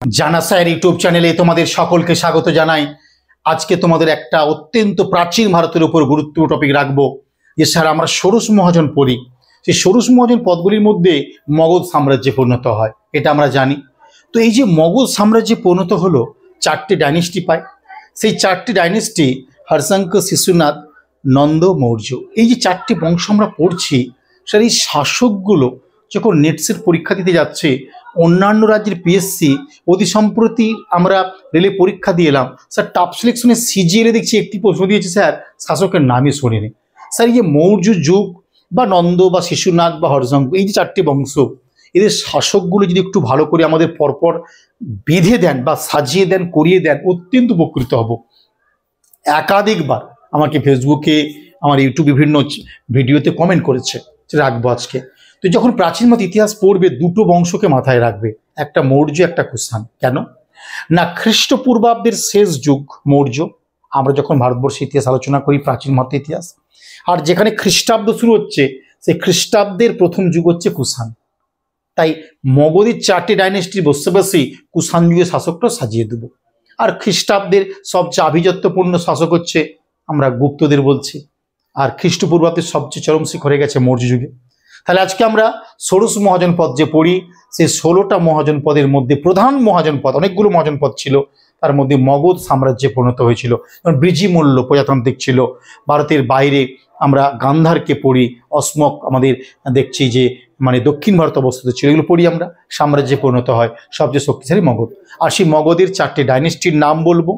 জানা sir YouTube চ্যানেলে তোমাদের সকলকে স্বাগত জানাই। আজকে তোমাদের একটা অত্যন্ত প্রাচীন ভারতের উপর গুরুত্বপূর্ণ টপিক রাখবো যে স্যার আমরা ষোড়শ মহাজন পড়ি, সেই ষোড়শ মহাজন পদগুলির মধ্যে মগধ সাম্রাজ্যে পরিণত হয়, এটা আমরা জানি। তো এই যে মগধ সাম্রাজ্যে পরিণত হলো, চারটি ডাইনেস্টি পায়। সেই চারটি ডাইনেস্টি হর্ষঙ্ক, শিশুনাথ, নন্দ, মৌর্য, এই যে চারটি বংশ আমরা পড়ছি, স্যার এই শাসকগুলো যখন নেটসের পরীক্ষা দিতে যাচ্ছে, অন্যান্য রাজ্যের পিএসসি অতি সম্প্রতি আমরা রেলে পরীক্ষা দিয়ে এলাম, স্যার টপ সিলেকশনে সিজিএলে দেখছি একটি প্রশ্ন দিয়েছে স্যার শাসকের নামই শুনিনি। স্যার এই যে মৌর্য যুগ বা নন্দ বা শিশুনাথ বা হর্ষঙ্ক, এই যে চারটি বংশ, এদের শাসকগুলো যদি একটু ভালো করে আমাদের পরপর বেঁধে দেন বা সাজিয়ে দেন, করিয়ে দেন, অত্যন্ত উপকৃত হব। একাধিকবার আমাকে ফেসবুকে, আমার ইউটিউব বিভিন্ন ভিডিওতে কমেন্ট করেছে, রাখবো আজকে। তো যখন প্রাচীন মত ইতিহাস পড়বে, দুটো বংশকে মাথায় রাখবে, একটা মৌর্য, একটা কুষাণ। কেন না, খ্রিস্টপূর্বাব্দের শেষ যুগ মৌর্য, আমরা যখন ভারতবর্ষের ইতিহাস আলোচনা করি প্রাচীন মত ইতিহাস, আর যেখানে খ্রিস্টাব্দ শুরু হচ্ছে সেই খ্রিস্টাব্দের প্রথম যুগ হচ্ছে কুষাণ। তাই মগধের চারটি ডাইনেস্টির বসবাসী কুষাণ যুগের শাসকটা সাজিয়ে দেব। আর খ্রিস্টাব্দের সবচেয়ে আভিজাত্যপূর্ণ শাসক হচ্ছে আমরা গুপ্তদের বলছি, আর খ্রিস্টপূর্বাব্দের সবচেয়ে চরম শিখরে গেছে মৌর্য যুগে। তাহলে আজকে আমরা ষোড়শ মহাজন পদ যে পড়ি, সেই 16টা মহাজন পদের মধ্যে প্রধান মহাজন পদ, অনেকগুলো মহাজন পদ ছিল, তার মধ্যে মগধ সাম্রাজ্যে পরিণত হয়েছিল। বৃজিমল্ল প্রজাতান্ত্রিক ছিল। ভারতের বাইরে আমরা গান্ধারকে পড়ি, অসমক আমাদের দেখছি যে মানে দক্ষিণ ভারত অবস্থিত ছিল, এগুলো পড়ি আমরা, সাম্রাজ্যে পরিণত হয় সবচেয়ে শক্তিশালী মগধ। আর সেই মগধের চারটে ডাইনেস্টির নাম বলবো,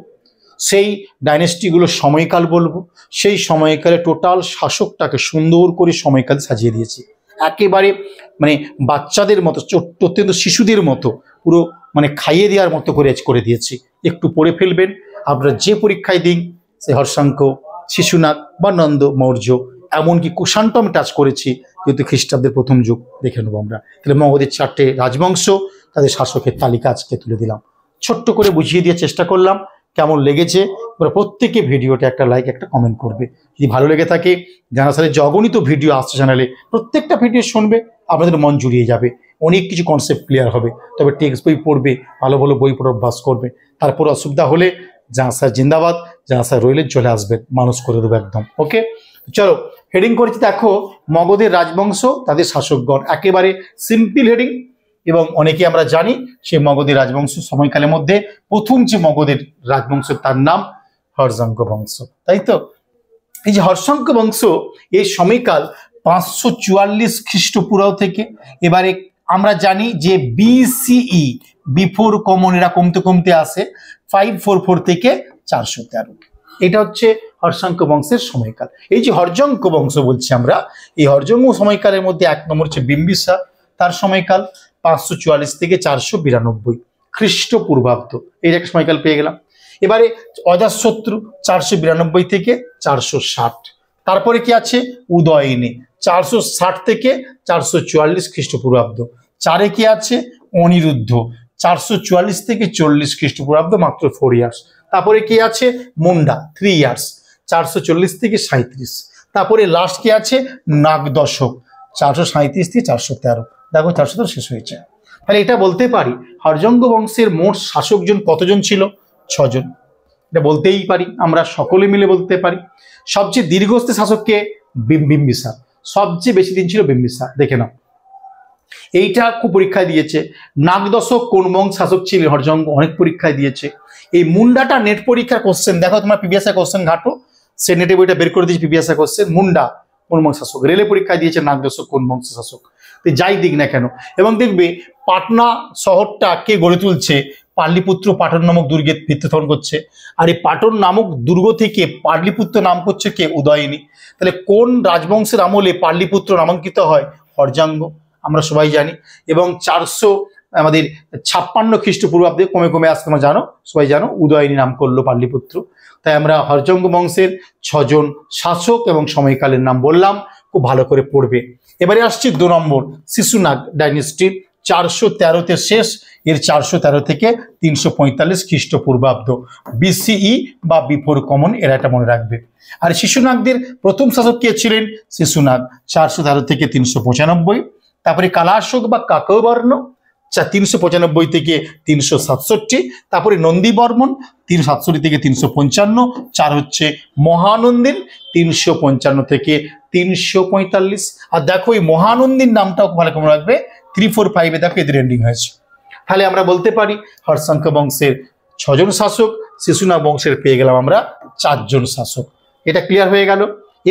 সেই ডাইনেস্টিগুলোর সময়কাল বলবো, সেই সময়কালে টোটাল শাসকটাকে সুন্দর করে সময়কাল সাজিয়ে দিয়েছি, একেবারে মানে বাচ্চাদের মতো, অত্যন্ত শিশুদের মতো, পুরো মানে খাইয়ে দেওয়ার মতো করে দিয়েছি। একটু পড়ে ফেলবেন, আপনারা যে পরীক্ষায় দিন, সে হর্ষঙ্ক, শিশুনাথ বা নন্দ, মৌর্য, এমনকি কুষাণটা আমি টাচ করেছি, যেহেতু খ্রিস্টাব্দের প্রথম যুগ দেখে নেবো আমরা। তাহলে মগধের চারটে রাজবংশ, তাদের শাসকের তালিকা আজকে তুলে দিলাম, ছোট্ট করে বুঝিয়ে দিয়ে চেষ্টা করলাম। কেমন লেগেছে প্রত্যেকে ভিডিওটা একটা লাইক, একটা কমেন্ট করবে। যদি ভালো লেগে থাকে, জানা স্যারের যে অগণিত ভিডিও আসছে চ্যানেলে, প্রত্যেকটা ভিডিও শুনবে, আপনাদের মন জুড়িয়ে যাবে, অনেক কিছু কনসেপ্ট ক্লিয়ার হবে। তবে টেক্সট বই পড়বে, ভালো ভালো বই পড়ার অভ্যাস করবে। তারপর অসুবিধা হলে জানা স্যার জিন্দাবাদ, জানা স্যার রইলে চলে আসবেন, মানুষ করে দেবো একদম। ওকে, চলো হেডিং করেছি, দেখো মগধের রাজবংশ, তাদের শাসকগণ, একেবারে সিম্পল হেডিং। এবং অনেকে আমরা জানি সেই মগধের রাজবংশ সময়কালের মধ্যে প্রথম যে মগধের রাজবংশ, তার নাম হর্ষঙ্ক বংশ, তাই তো? এই যে হর্ষঙ্ক বংশ, এই সময়কাল 544 খ্রিস্টপূর্ব থেকে, এবারে আমরা জানি যে বিসিই, বিফোর কমন, এরা কমতে কমতে আসে 544 থেকে 413, এটা হচ্ছে হর্ষঙ্ক বংশের সময়কাল। এই যে হর্ষঙ্ক বংশ বলছি আমরা, এই হর্ষঙ্ক সময়কালের মধ্যে এক নম্বর হচ্ছে বিম্বিসার, তার সময়কাল 544 থেকে 492 খ্রিস্টপূর্বাব্দ, এই একটা সময়কাল পেয়ে গেলাম। এবারে অজাতশত্রু 492 থেকে 460, তারপরে কি আছে উদয়িনী 460 থেকে 444 খ্রিস্টপূর্বাব্দ, চারে কি আছে অনিরুদ্ধ 444 থেকে 40 খ্রিস্টপূর্বাব্দ, মাত্র 4 ইয়ার্স। তারপরে কি আছে মুন্ডা 3 ইয়ার্স 440 থেকে 37, তারপরে লাস্ট কি আছে নাগদশক 437 থেকে 413, দেখো 413 শেষ হয়েছে। তাহলে এটা বলতে পারি হর্ষঙ্ক বংশের মোট শাসকজন কতজন ছিল? 6 জন, এটা বলতেই পারি, আমরা সকলে মিলে বলতে পারি। সবচেয়ে দীর্ঘস্থায়ী শাসককে বিম্বিসার, সবচেয়ে বেশি দিন ছিল বিম্বিসার, দেখে নাও, এইটা খুব পরীক্ষায় দিয়েছে। নাগদশক কোন বংশ শাসক ছিলেন? হর্ষঙ্ক, অনেক পরীক্ষায় দিয়েছে। এই মুন্ডাটা নেট পরীক্ষার কোশ্চেন, দেখো তোমার প্রিভিয়াস কোশ্চেন ঘাটো, সে নেটে বইটা বের করে দিয়েছে, প্রিভিয়াস কোশ্চেন মুন্ডা কোন বংশ শাসক, রেলে পরীক্ষায় দিয়েছে নাগদশক কোন বংশ শাসক। তো যাই দিক না কেন, এবং দেখবে পাটনা শহরটা কে গড়ে তুলছে? পাটলিপুত্র পাটন নামক দুর্গের ভিত্তি স্থাপন করছে। আর এই পাটন নামক দুর্গ থেকে পাটলিপুত্র নাম করছে কে? উদয়িনী। তাহলে কোন রাজবংশের আমলে পাটলিপুত্র নামাঙ্কিত হয়? হর্ষাঙ্গ, আমরা সবাই জানি। এবং 456 খ্রিস্টপূর্বাব্দে কমে কমে আসতে তোমরা জানো, সবাই জানো, উদয়িনী নাম করলো পাটলিপুত্র। তাই আমরা হর্ষঙ্ক বংশের 6 জন শাসক এবং সময়কালের নাম বললাম, খুব ভালো করে পড়বে। এবারে আসছি 2 নম্বর শিশুনাগ ডাইনেস্টির, 413-তে শেষ, এর 413 থেকে 345 খ্রিস্টপূর্বাব্দ, বিসিই বা বিফোর কমন, এরা এটা মনে রাখবে। আর শিশুনাগদের প্রথম শাসক কে ছিলেন? শিশুনাগ 413 থেকে 395। তারপরে কালাশোক বা কাকবর্ণ 395 থেকে 367, তারপরে নন্দীবর্মন 367 থেকে 355, 4 হচ্ছে মহানন্দিন 355 থেকে 345। আর দেখো এই মহানন্দিন নামটাও ভালো করে রাখবে, 345 দেখো এদের এন্ডিং হয়েছে। তাহলে আমরা বলতে পারি হর্ষাঙ্ক বংশের 6 জন শাসক, শিশুনাগ বংশের পেয়ে গেলাম আমরা 4 জন শাসক। এটা ক্লিয়ার হয়ে গেল।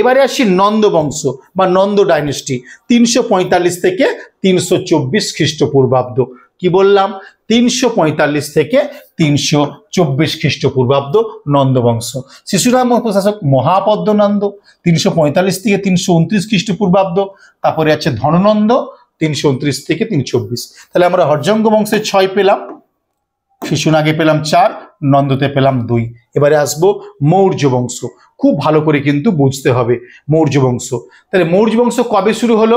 এবারে আসি নন্দ বংশ বা নন্দ ডাইনেস্টি, 345 থেকে 324 খ্রিস্টপূর্বাব্দ। কি বললাম? 345 থেকে 324 খ্রিস্টপূর্বাব্দ নন্দ বংশ। শিশুনাগ বংশ শাসক মহাপদ্মনন্দ 345 থেকে 329 খ্রিস্টপূর্বাব্দ। তারপরে আছে ধননন্দ 329 থেকে 324। তাহলে আমরা হর্ষাঙ্ক বংশের 6 পেলাম, শিশুনাগে পেলাম 4, নন্দতে পেলাম 2। এবারে আসবো মৌর্য বংশ। খুব ভালো করে কিন্তু বুঝতে হবে মৌর্য বংশ। তাহলে মৌর্য বংশ কবে শুরু হলো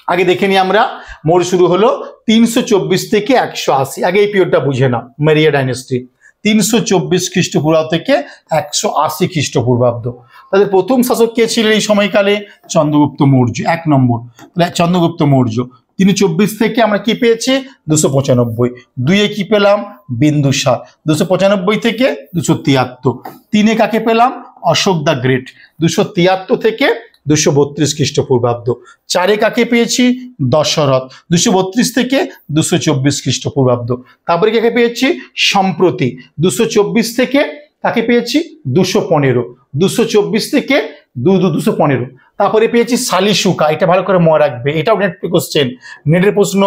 আগে দেখে নিই আমরা। মৌর্য শুরু হলো 324 থেকে 180। আগে এই পিরিয়ডটা বুঝে নাও, মেরিয়া ডাইনেস্টি 324 খ্রিস্টপূর্বাব্দ থেকে 180 খ্রিস্টপূর্বাব্দ। তাদের প্রথম শাসক কে ছিলেন এই সময়কালে? চন্দ্রগুপ্ত মৌর্য, 1 নম্বর। তাহলে চন্দ্রগুপ্ত মৌর্য 324 থেকে আমরা কি পেয়েছি? 295। 2-এ কি পেলাম? বিন্দুসার 295 থেকে 273। 3-এ কাকে পেলাম? অশোক দ্য গ্রেট 273 থেকে 232 খ্রিস্টপূর্বাব্দ। 4-এ কাকে পেয়েছি? দশরথ 232 থেকে 224 খ্রিস্টপূর্বাব্দ। তারপরে কাকে পেয়েছি? সম্প্রতি 224 থেকে কাকে পেয়েছি? 215। 224 থেকে 215। তারপরে পেয়েছি শালিশুকা, এটা ভালো করে মনে রাখবে, এটাও নেট কোশ্চেন, নেটের প্রশ্ন,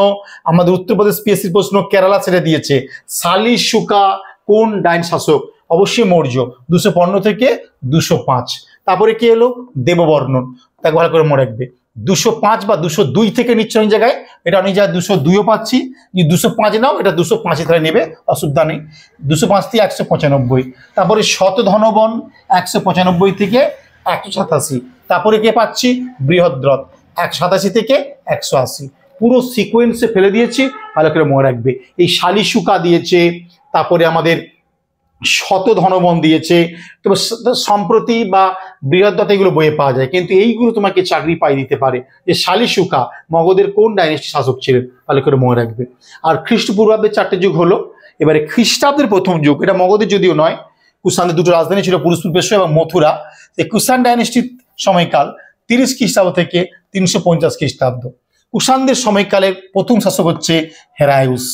আমাদের উত্তরপ্রদেশ পিএসসির প্রশ্ন, কেরালা ছেড়ে দিয়েছে। শালিশুকা কোন ডাইন শাসক? অবশ্যই মৌর্য, 215 থেকে 205। তারপরে কি এলো? দেববর্মন, তাকে ভালো করে মনে রাখবে, 205 বা 202 থেকে নিচ্ছে অনেক জায়গায়, এটা অনেক জায়গায় 202ও পাচ্ছি। যদি 205 নাও, এটা 205 তাহলে নেবে, অসুবিধা নেই। 205 থেকে 195। তারপরে শতধনবন 195 থেকে 187। তারপরে কে পাচ্ছি? বৃহদ্রথ 187 থেকে 180। পুরো সিকোয়েন্সে ফেলে দিয়েছি, ভালো করে মনে রাখবে। এই শালিশুকা দিয়েছে, তারপরে আমাদের শতধনবন দিয়েছে, তবে সম্প্রতি বা বৃহদ্রথ এগুলো বইয়ে পাওয়া যায়, কিন্তু এইগুলো তোমাকে চাকরি পাই দিতে পারে। যে শালিশুকা মগধের কোন ডাইনেস্টি শাসক ছিলেন, ভালো করে মনে রাখবে। আর খ্রিস্টপূর্বাব্দের 4টে যুগ হলো। এবারে খ্রিস্টাব্দের প্রথম যুগ, এটা মগধের যদিও নয়, কুষাণদের 2টো রাজধানী ছিল, পুরুষপুর পেশোয়া এবং মথুরা। এই কুষাণ ডাইনেস্টির সময়কাল 30 খ্রিস্টাব্দ থেকে 350 খ্রিস্টাব্দ। কুষাণদের সময়কালের প্রথম শাসক হচ্ছে হেরায়ুস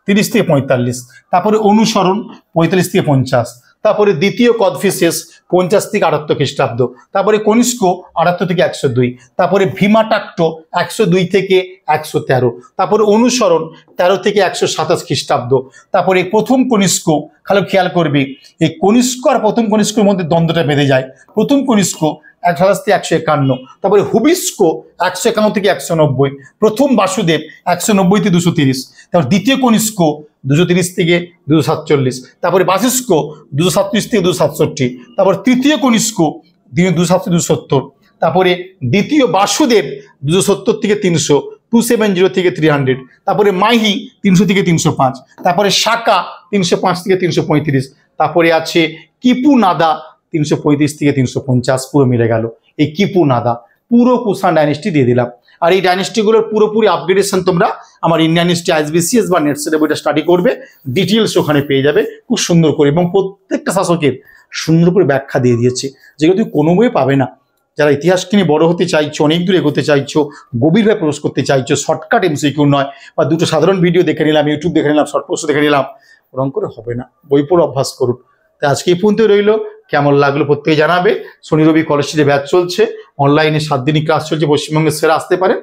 30 থেকে 45। তারপরে অনুসরণ 45 থেকে 50। তারপরে দ্বিতীয় কদফিসেস 50 থেকে 78 খ্রিস্টাব্দ। তারপরে কনিষ্ক 78 থেকে 102। তারপরে ভীমাটাক্ট 102 থেকে 113। তারপরে অনুসরণ 13 থেকে 127 খ্রিস্টাব্দ। তারপরে প্রথম কনিষ্ক, খালি খেয়াল করবি, এই কনিষ্ক আর প্রথম কনিষ্কের মধ্যে দ্বন্দ্বটা বেঁধে যায়। প্রথম কনিষ্ক 127 থেকে 151। তারপরে হুবিস্ক 151 থেকে 190। প্রথম বাসুদেব 190 থেকে 230। তারপর দ্বিতীয় কনিষ্ক 230 থেকে 247। তারপরে বাসিষ্ক 237 থেকে 267। তারপর তৃতীয় কনিষ্ক 270 270। তারপরে দ্বিতীয় বাসুদেব 270 থেকে 300, 270 থেকে 300। তারপরে মাহি 300 থেকে 305। তারপরে শাকা 305 থেকে 335। তারপরে আছে কিপু নাদা 335 থেকে 350। পুরো মিলে গেল এই কিপু নাদা। পুরো কুষাণ ডাইনেস্টি দিয়ে দিলাম। আর এই ডাইনেস্টিগুলোর পুরোপুরি আপগ্রেডেশন তোমরা আমার ইন্ডিয়ান হিস্ট্রি আইএসবিসিএস বা নেটসেটে বইটা স্টাডি করবে, ডিটেলস ওখানে পেয়ে যাবে খুব সুন্দর করে, এবং প্রত্যেকটা শাসকের সুন্দর করে ব্যাখ্যা দিয়ে দিয়েছে, যেগুলো তুমি কোনো বইয়ে পাবে না। যারা ইতিহাসকে নিয়ে বড় হতে চাইছো, অনেক দূর এগোতে চাইছো, গভীরভাবে প্রবেশ করতে চাইছো, শর্টকাট এমসিকিউ নয়, বা 2টো সাধারণ ভিডিও দেখে নিলাম, ইউটিউব দেখে নিলাম, শর্ট পোস্ট দেখে নিলাম, ওরকম করে হবে না। বই পড়ে অভ্যাস করুন। তাই আজকে এই পর্যন্ত রইল। কেমন লাগলো প্রত্যেকে জানাবে। শনি রবি কলেজ স্ট্রিটে ব্যাচ চলছে, অনলাইনে 7 দিনই ক্লাস চলছে, পশ্চিমবঙ্গের সেরা আসতে পারেন।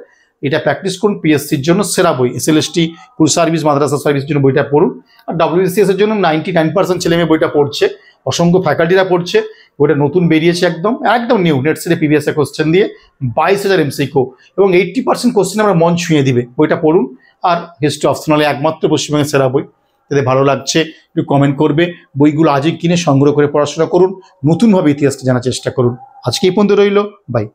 এটা প্র্যাকটিস করুন। পিএসসির জন্য সেরা বই, এসএলএসটি ফুল সার্ভিস মাদ্রাসা সার্ভিসের জন্য বইটা পড়ুন। আর ডাব্লিউবিসিএস এর জন্য 99% ছেলেমেয়ে বইটা পড়ছে, অসংখ্য ফ্যাকাল্টিরা পড়ছে। বইটা নতুন বেরিয়েছে, একদম নিউ, নেটসেটে প্রিভিয়াস কোশ্চেন দিয়ে 22,000 এমসিকিউ এবং 80% কোশ্চেন আমরা মন ছুঁয়ে দিবে। বইটা পড়ুন। আর হিস্ট্রি অপশনালে একমাত্র পশ্চিমবঙ্গের সেরা বই। যদি ভালো লাগছে একটু কমেন্ট করবে। বইগুলো আজই কিনে সংগ্রহ করে পড়াশোনা করুন, নতুনভাবে ইতিহাসটা জানার চেষ্টা করুন। আজকে এই পর্যন্ত রইল, বাই।